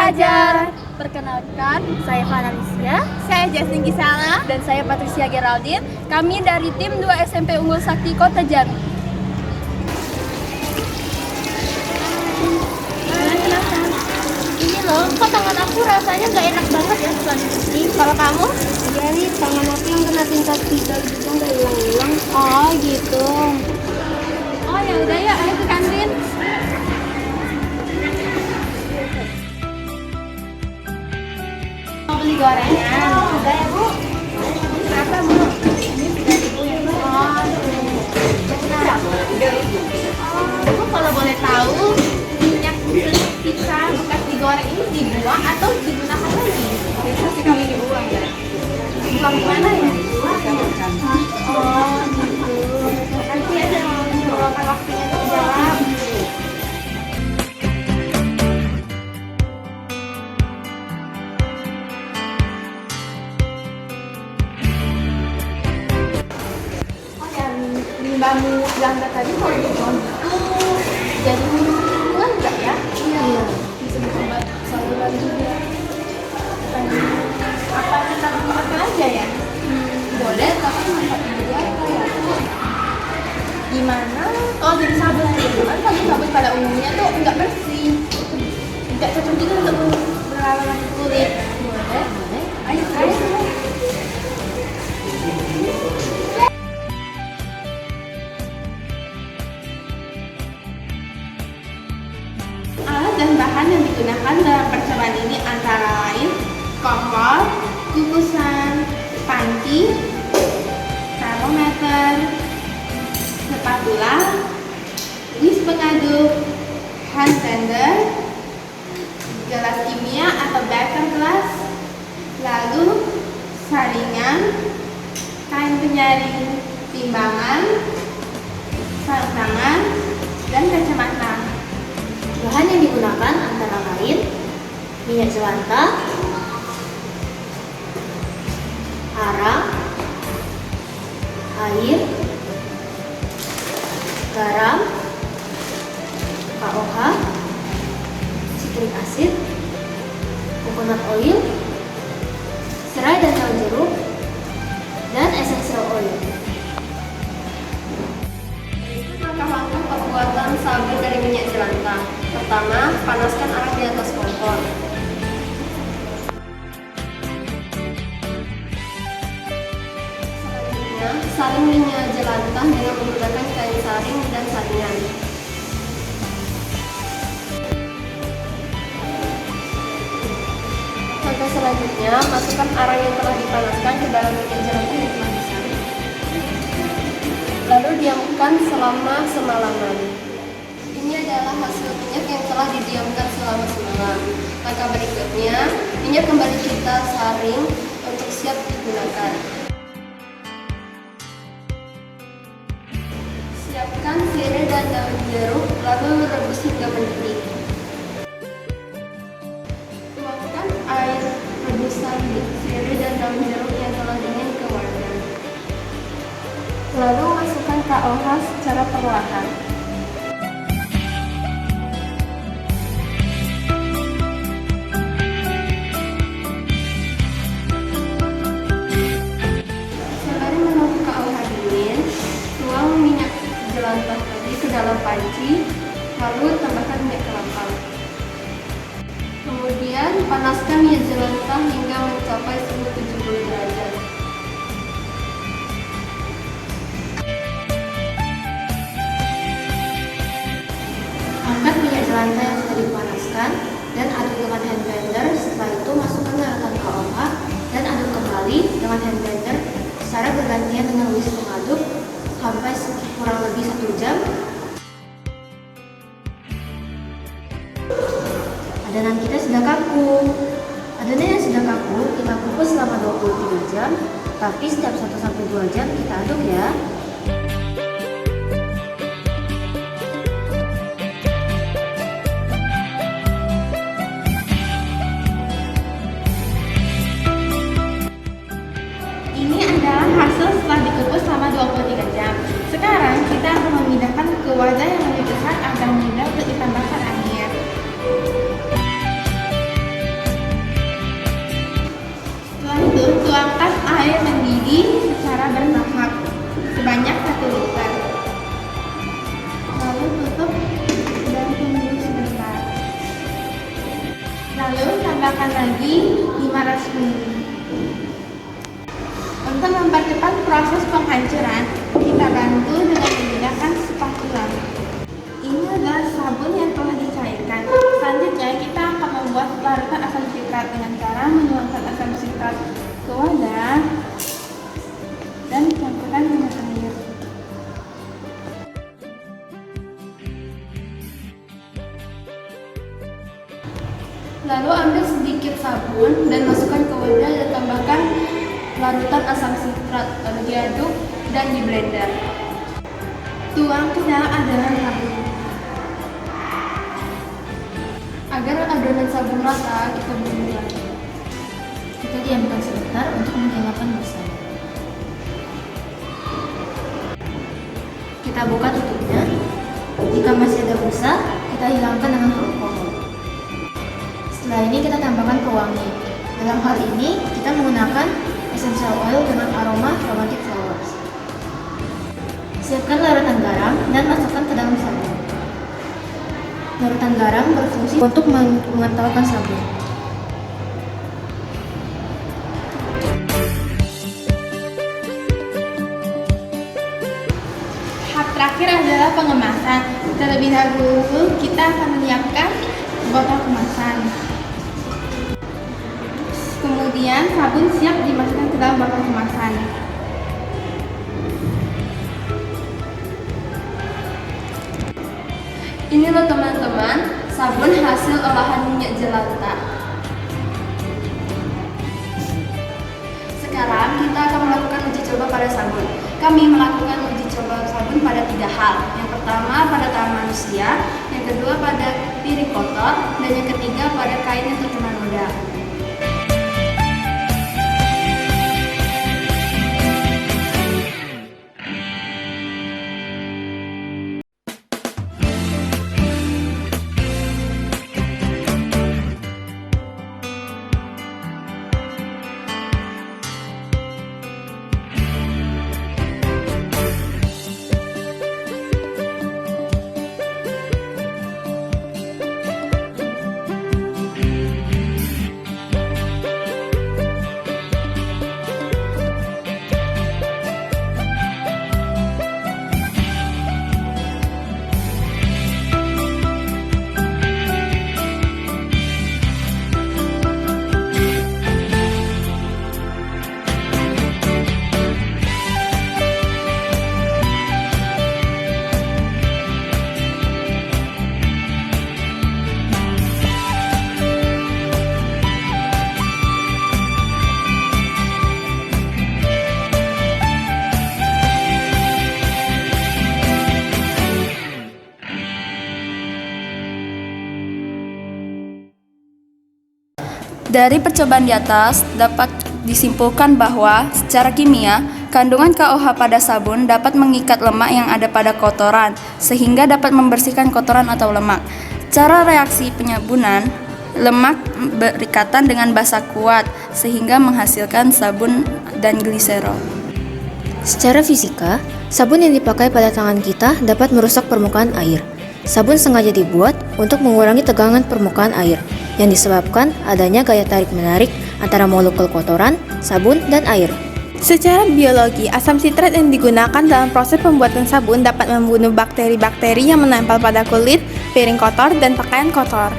belajar. Perkenalkan, Saya Vanalicia. Saya Jasmine Gisela. Dan saya Patricia Geraldine. Kami dari tim 2 SMP Unggul Sakti Kota Jambi. Ini loh, kok tangan aku rasanya gak enak banget ya setelah dicuci. Kalau kamu? Iya nih, tangan aku yang kena tingkat 3 gitu gak hilang-hilang. Oh gitu. Oh ya udah ya, ayo ke kantin. Mau beli gorengan? Udah ya Bu. Berapa Bu? Ini 3.000 ya Bu. Oh, Bu kalau boleh tahu minyak sisa bekas digoreng ini dibuang atau digunakan lagi? Bisa sih kami dibuang ya. Buang di mana ya? Oh gitu. Nanti ada yang meluangkan waktunya untuk jawab. Oh yang limbahmu Belanda tadi kalau dibuang itu jadi lingkungan enggak ya? Iya. Bisa membuat saluran juga. Apa kita manfaatkan aja ya? Boleh, tapi manfaatnya jadi apa ya? Gimana? Oh jadi sabun gitu kan sabun pada umumnya tuh nggak bersih, nggak cocok juga untuk berlama-lama di kulit. Boleh. Ayo, ayo. Alat dan bahan yang digunakan dalam percobaan ini antara lain kompor, kukusan, panci, termometer, spatula, whisk pengaduk, hand blender, gelas kimia atau beker gelas, lalu saringan, kain penyaring timbangan, sarung tangan, dan kacamata. Bahan yang digunakan antara lain minyak jelantah, arang, air, garam, KOH, citric acid, coconut oil, serai dan daun jeruk, dan essential oil. Langkah-langkah pembuatan sabun dari minyak jelantah. Pertama, panaskan arang di atas kompor. Selanjutnya, saring minyak jelantah dengan menggunakan kain saring dan saringan. Langkah selanjutnya, masukkan arang yang telah dipanaskan ke dalam minyak jelantah yang telah disaring. Lalu diamkan selama semalaman. Ini adalah hasil minyak yang telah didiamkan selama semalam. Langkah berikutnya, minyak kembali kita saring untuk siap digunakan. Siapkan sirih dan daun jeruk, lalu rebus hingga mendidih. Tuangkan air rebusan sirih dan daun jeruk yang telah dingin ke wadah. Lalu masukkan KOH secara perlahan. Sembari menunggu KOH dingin, tuang minyak jelantah tadi ke dalam panci, lalu tambahkan minyak kelapa. Kemudian panaskan minyak jelantah hingga mencapai suhu 70 derajat. Angkat minyak jelantah yang sudah dipanaskan dan aduk dengan hand blender. Setelah itu masukkan larutan KOH dan aduk kembali dengan hand blender secara bergantian dengan whisk pengaduk sampai kurang lebih 1 jam. Adonan kita sudah kaku. Adonan yang sudah kaku kita kukus selama 23 jam, tapi setiap 1-2 jam kita aduk ya. Ini adalah hasil setelah dikukus selama 23 jam. Sekarang kita akan memindahkan ke wadah yang lebih besar agar mudah untuk ditambahkan air. sebanyak 1 liter. Lalu tutup dan tunggu sebentar. Lalu tambahkan lagi 500 ml. Untuk mempercepat proses penghancuran, kita bantu dengan menggunakan spatula. Ini adalah sabun yang telah dicairkan. Selanjutnya kita akan membuat larutan asam sitrat dengan cara menuangkan asam sitrat ke wadah dan campurkan dengan air. Lalu ambil sedikit sabun dan masukkan ke wadah dan tambahkan larutan asam sitrat, lalu diaduk dan di blender. Tuang ke dalam adonan sabun. Agar adonan sabun rata, kita blender lagi. Kita diamkan sebentar untuk menghilangkan busa. Kita buka tutupnya. Jika masih ada busa, kita hilangkan dengan alkohol. Setelah ini kita tambahkan pewangi. Dalam hal ini, kita menggunakan essential oil dengan aroma romantic flowers. Siapkan larutan garam dan masukkan ke dalam sabun. Larutan garam berfungsi untuk mengentalkan sabun. Tahap terakhir adalah pengemasan. Terlebih dahulu kita akan menyiapkan botol kemasan. Kemudian sabun siap dimasukkan ke dalam botol kemasan. Ini loh teman-teman, sabun hasil olahan minyak jelantah. Sekarang kita akan melakukan uji coba pada sabun. Kami melakukan uji coba sabun pada 3 hal. Yang pertama pada tangan manusia, yang kedua pada piring kotor, dan yang ketiga pada kain yang terkena noda. Dari percobaan di atas, dapat disimpulkan bahwa secara kimia, kandungan KOH pada sabun dapat mengikat lemak yang ada pada kotoran, sehingga dapat membersihkan kotoran atau lemak. Cara reaksi penyabunan, lemak berikatan dengan basa kuat, sehingga menghasilkan sabun dan gliserol. Secara fisika, sabun yang dipakai pada tangan kita dapat merusak permukaan air. Sabun sengaja dibuat untuk mengurangi tegangan permukaan air yang disebabkan adanya gaya tarik-menarik antara molekul kotoran, sabun, dan air. Secara biologi, asam sitrat yang digunakan dalam proses pembuatan sabun dapat membunuh bakteri-bakteri yang menempel pada kulit, piring kotor, dan pakaian kotor.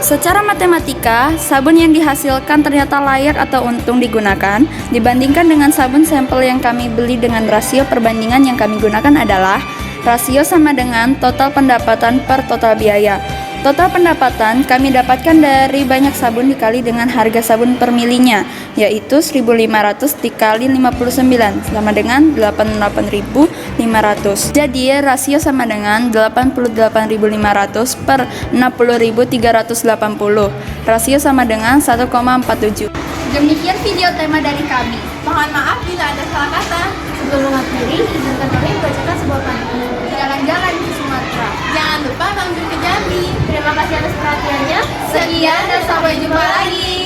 Secara matematika, sabun yang dihasilkan ternyata layak atau untung digunakan dibandingkan dengan sabun sampel yang kami beli dengan rasio perbandingan yang kami gunakan adalah rasio sama dengan total pendapatan per total biaya. Total pendapatan kami dapatkan dari banyak sabun dikali dengan harga sabun per milinya, yaitu 1.500 dikali 59 sama dengan 88.500. Jadi rasio sama dengan 88.500 per 60.380. Rasio sama dengan 1,47. Demikian video tema dari kami. Mohon maaf bila ada salah kata. Sebelum mengakhiri, izinkan kami membacakan sebuah pantun. Jalan-jalan di Sumatera. Jangan lupa mampir ke Jambi. Terima kasih atas perhatiannya. Sekian dan sampai jumpa lagi.